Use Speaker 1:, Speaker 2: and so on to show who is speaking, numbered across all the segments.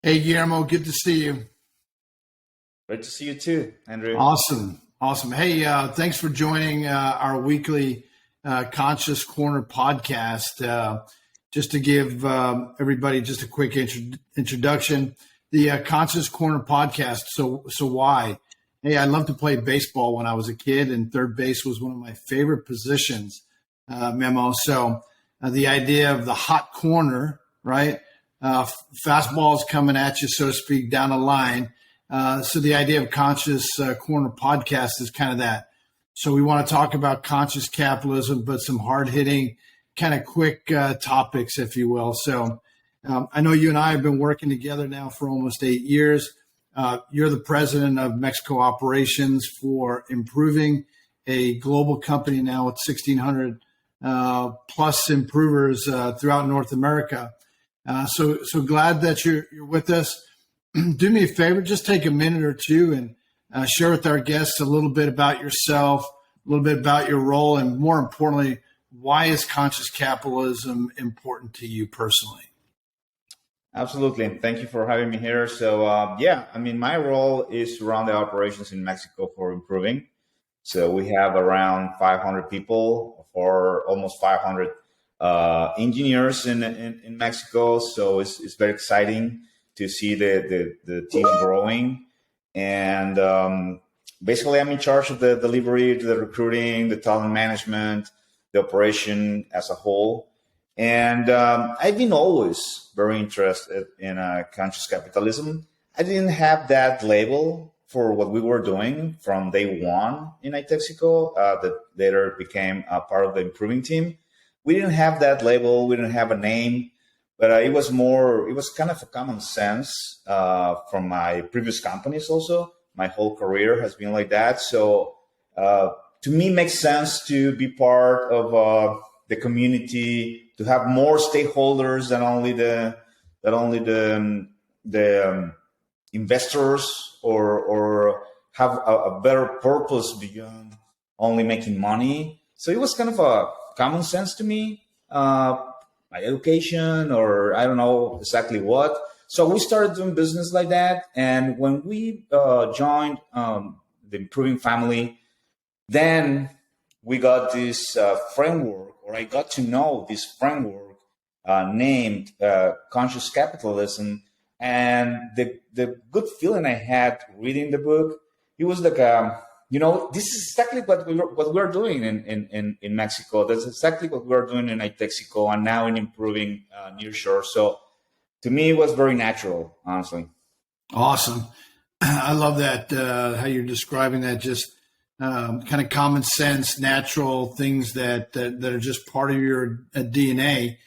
Speaker 1: Hey, Guillermo, good to see you.
Speaker 2: Great to see you too, Andrew.
Speaker 1: Awesome. Awesome. Hey, thanks for joining our weekly Conscious Corner podcast. Just to give everybody just a quick introduction, the Conscious Corner podcast. So why? Hey, I loved to play baseball when I was a kid, and third base was one of my favorite positions. Memo. The idea of the hot corner, right? Fastballs coming at you, so to speak, down the line. So the idea of Conscious Corner podcast is kind of that. So we want to talk about conscious capitalism, but some hard hitting, kind of quick topics, if you will. I know you and I have been working together now for almost 8 years. You're the president of Mexico operations for Improving, a global company now with 1,600 plus improvers throughout North America. So glad that you're with us. Do me a favor, just take a minute or two and share with our guests a little bit about yourself, a little bit about your role, and more importantly, why is conscious capitalism important to you personally?
Speaker 2: Absolutely. Thank you for having me here. My role is to run the operations in Mexico for Improving. So we have around 500 people for almost 500 engineers in Mexico. So it's very exciting to see the team growing. And basically, I'm in charge of the delivery, the recruiting, the talent management, the operation as a whole. And I've been always very interested in conscious capitalism. I didn't have that label for what we were doing from day one in iTexico that later became a part of the Improving team. We didn't have that label. We didn't have a name. But it was kind of a common sense from my previous companies also. My whole career has been like that. So to me, it makes sense to be part of the community, to have more stakeholders than only the investors, or have a better purpose beyond only making money. So it was kind of a common sense to me. My education, or I don't know exactly what. So we started doing business like that. And when we joined the Improving family, then we got this framework, or I got to know this framework named Conscious Capitalism. And the good feeling I had reading the book, it was like, this is exactly what we're doing in Mexico. That's exactly what we're doing in iTexico and now in Improving nearshore. So to me, it was very natural, honestly.
Speaker 1: Awesome. I love that, how you're describing that, just kind of common sense, natural things that are just part of your DNA.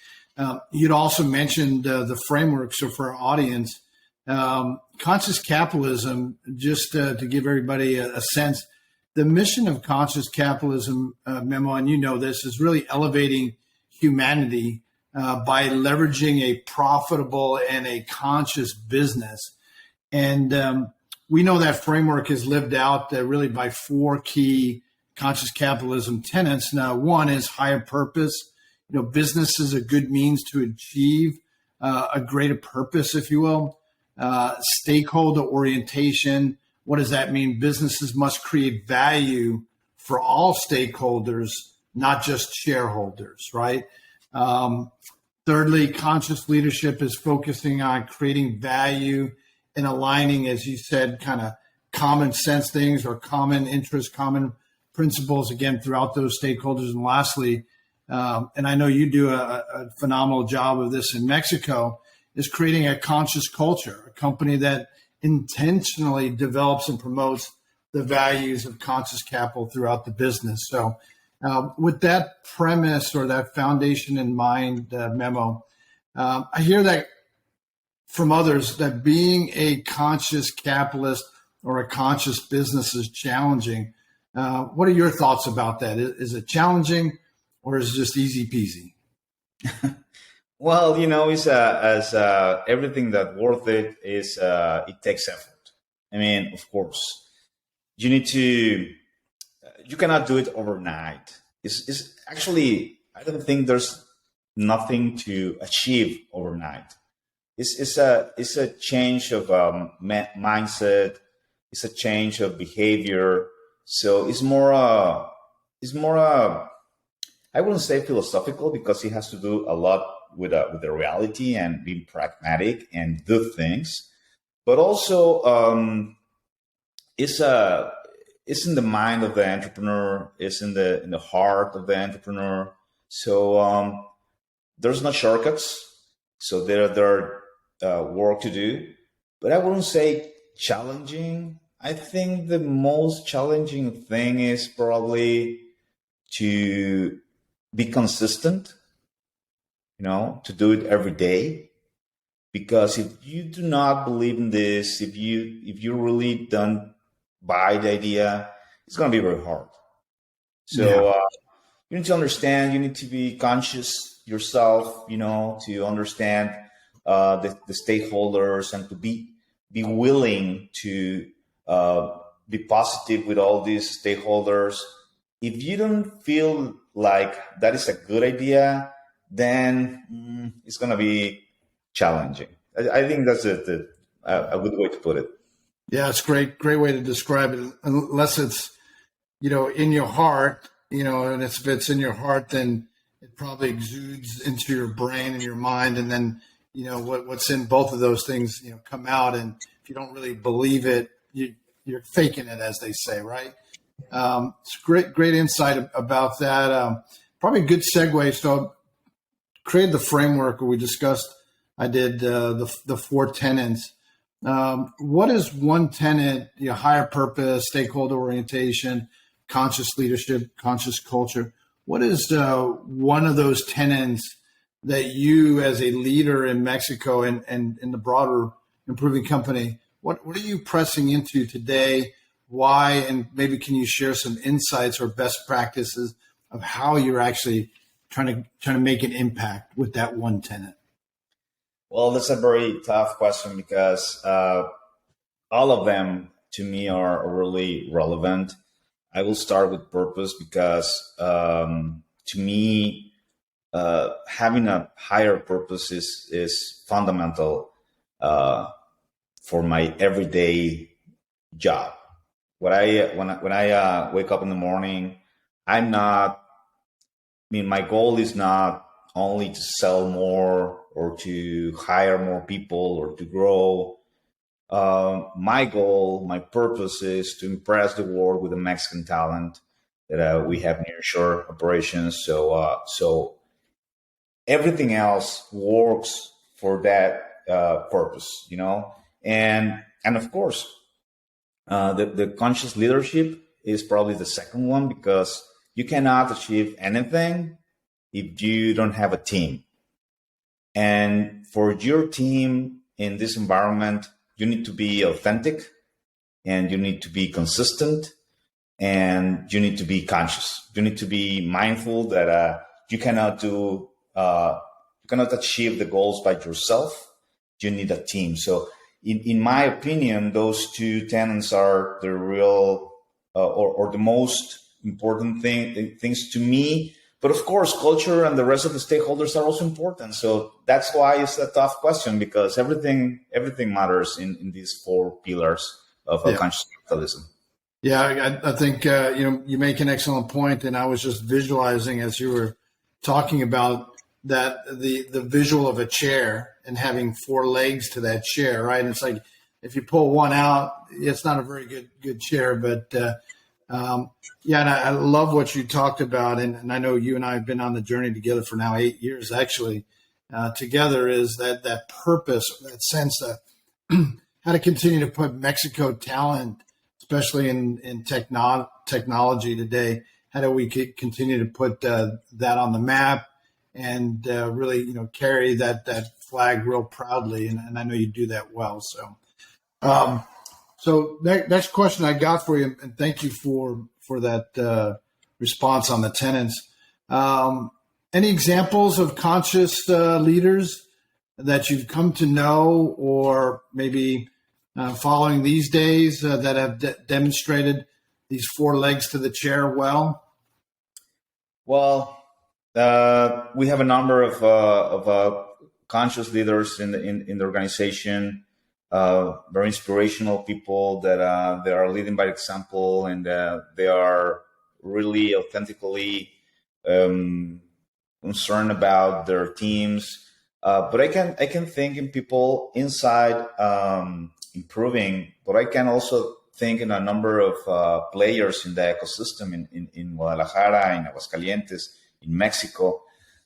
Speaker 1: You'd also mentioned the framework. So for our audience, conscious capitalism, just to give everybody a sense, the mission of conscious capitalism, Memo, and you know this, is really elevating humanity by leveraging a profitable and a conscious business. And we know that framework is lived out really by four key conscious capitalism tenets. Now, one is higher purpose. Business is a good means to achieve a greater purpose, if you will. Stakeholder orientation. What does that mean? Businesses must create value for all stakeholders, not just shareholders, right? Thirdly, conscious leadership is focusing on creating value and aligning, as you said, kind of common sense things or common interests, common principles, again, throughout those stakeholders. And lastly, and I know you do a phenomenal job of this in Mexico, is creating a conscious culture, a company that intentionally develops and promotes the values of conscious capital throughout the business. So with that premise or that foundation in mind, Memo, I hear that from others that being a conscious capitalist or a conscious business is challenging. What are your thoughts about that? Is it challenging, or is it just easy peasy?
Speaker 2: Well, it's as everything that worth it is. It takes effort. I mean, of course, you cannot do it overnight. It's actually, I don't think there's nothing to achieve overnight. it's a change of mindset. It's a change of behavior. So it's more I wouldn't say philosophical because it has to do a lot with the reality and being pragmatic and do things, but also it's a it's in the mind of the entrepreneur. It's in the heart of the entrepreneur. So there's no shortcuts. So there are work to do, but I wouldn't say challenging. I think the most challenging thing is probably to be consistent, to do it every day. Because if you do not believe in this, if you really don't buy the idea, it's going to be very hard.
Speaker 1: Yeah.
Speaker 2: So you need to understand. You need to be conscious yourself. To understand the stakeholders and to be willing to be positive with all these stakeholders. If you don't feel like that is a good idea, then it's going to be challenging. I think that's a good way to put it.
Speaker 1: Yeah, it's great way to describe it. Unless it's, in your heart, and if it's in your heart, then it probably exudes into your brain and your mind. And then, what's in both of those things, come out. And if you don't really believe it, you're faking it, as they say, right? It's great insight about that. Probably a good segue. So created the framework where we discussed, I did the four tenets. What is one tenet, higher purpose, stakeholder orientation, conscious leadership, conscious culture? What is one of those tenets that you as a leader in Mexico and in the broader improving company, what are you pressing into today? Why? And maybe can you share some insights or best practices of how you're actually trying to make an impact with that one tenet?
Speaker 2: Well, that's a very tough question because all of them to me are really relevant. I will start with purpose because to me, having a higher purpose is fundamental for my everyday job. When I wake up in the morning, my goal is not only to sell more or to hire more people or to grow. My goal, my purpose is to impress the world with the Mexican talent that we have nearshore operations. So everything else works for that purpose, and of course, the conscious leadership is probably the second one because you cannot achieve anything if you don't have a team. And for your team in this environment, you need to be authentic and you need to be consistent and you need to be conscious. You need to be mindful that you cannot achieve the goals by yourself. You need a team. So in my opinion, those two tenets are the real or the most important things to me. But of course, culture and the rest of the stakeholders are also important. So that's why it's a tough question because everything matters in these four pillars of a conscious capitalism.
Speaker 1: Yeah, I think you make an excellent point, and I was just visualizing as you were talking about that the visual of a chair and having four legs to that chair, right? And it's like if you pull one out, it's not a very good chair, but and I love what you talked about, and I know you and I have been on the journey together for now 8 years, actually. Together is that purpose, that sense that how to continue to put Mexico talent, especially in technology today. How do we continue to put that on the map and really, carry that flag real proudly? And I know you do that well. So next question I got for you, and thank you for that response on the tenants. Any examples of conscious leaders that you've come to know or maybe following these days that have demonstrated these four legs to the chair well?
Speaker 2: Well, we have a number of conscious leaders in the organization, very inspirational people that they are leading by example, and they are really authentically concerned about their teams. But I can think in people inside improving, but I can also think in a number of players in the ecosystem in Guadalajara, in Aguascalientes, in Mexico.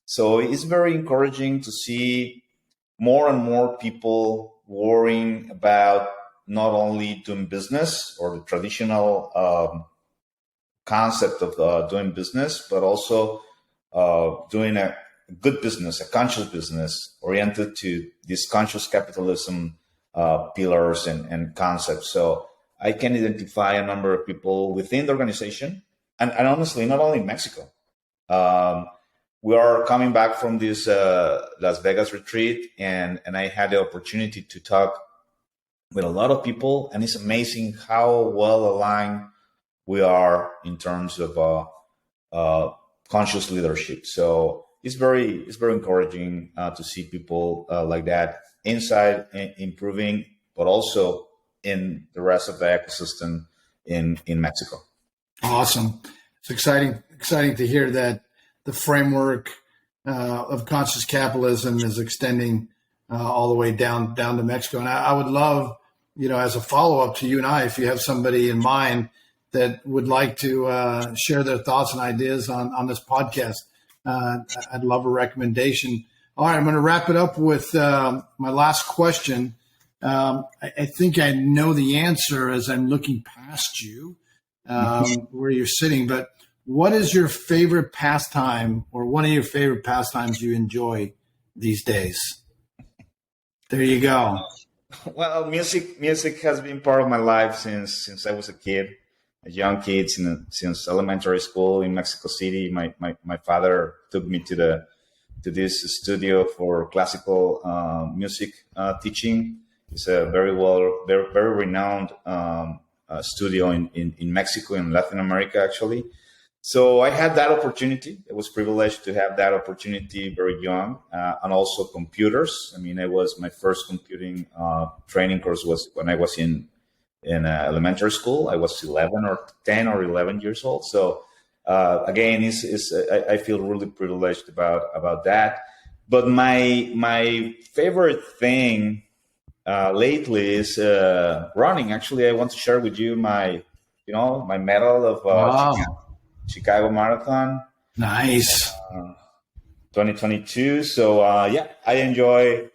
Speaker 2: So it's very encouraging to see more and more people worrying about not only doing business or the traditional concept of doing business, but also doing a good business, a conscious business oriented to these conscious capitalism pillars and concepts. So I can identify a number of people within the organization, and honestly, not only in Mexico. We are coming back from this Las Vegas retreat, and I had the opportunity to talk with a lot of people, and it's amazing how well aligned we are in terms of conscious leadership. So it's very encouraging to see people like that inside improving, but also in the rest of the ecosystem in Mexico.
Speaker 1: Awesome. It's exciting to hear that the framework of conscious capitalism is extending all the way down to Mexico. And I would love, as a follow-up to you and I, if you have somebody in mind that would like to share their thoughts and ideas on this podcast, I'd love a recommendation. All right, I'm going to wrap it up with my last question. I think I know the answer as I'm looking past you, where you're sitting, but what is your favorite pastime, or one of your favorite pastimes you enjoy these days? There you go.
Speaker 2: Well, music has been part of my life since I was a young kid, since elementary school in Mexico City. My father took me to this studio for classical music teaching. It's a very renowned studio in Mexico and Latin America, actually. So I had that opportunity. I was privileged to have that opportunity very young, and also computers. I mean, my first computing training course was when I was in elementary school. I was 10 or 11 years old. So again, I feel really privileged about that. But my favorite thing lately is running. Actually, I want to share with you my medal of
Speaker 1: Wow.
Speaker 2: Chicago Marathon.
Speaker 1: Nice.
Speaker 2: 2022. So I enjoy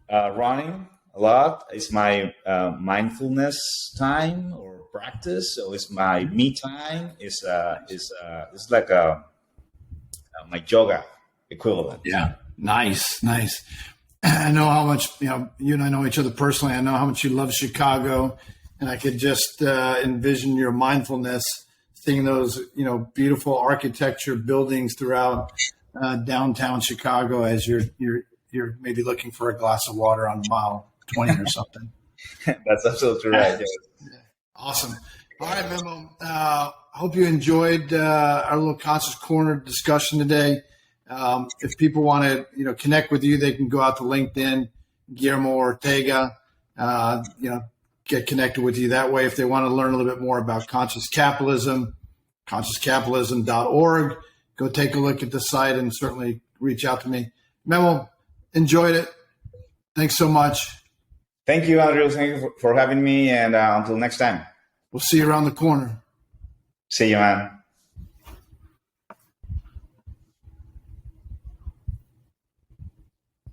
Speaker 2: running a lot. It's my mindfulness time or practice. So it's my me time. It's like my yoga equivalent.
Speaker 1: Yeah. Nice. I know how much, you and I know each other personally. I know how much you love Chicago, and I could just envision your mindfulness, seeing those, beautiful architecture buildings throughout downtown Chicago as you're maybe looking for a glass of water on mile 20 or something.
Speaker 2: That's absolutely right. Yes.
Speaker 1: Yeah. Awesome. All right, Memo. Hope you enjoyed our little Conscious Corner discussion today. If people want to, connect with you, they can go out to LinkedIn, Guillermo Ortega, get connected with you that way. If they want to learn a little bit more about conscious capitalism, consciouscapitalism.org, go take a look at the site and certainly reach out to me. Memo, enjoyed it. Thanks so much.
Speaker 2: Thank you, Andrew. Thank you for having me. And until next time.
Speaker 1: We'll see you around the corner.
Speaker 2: See you, man.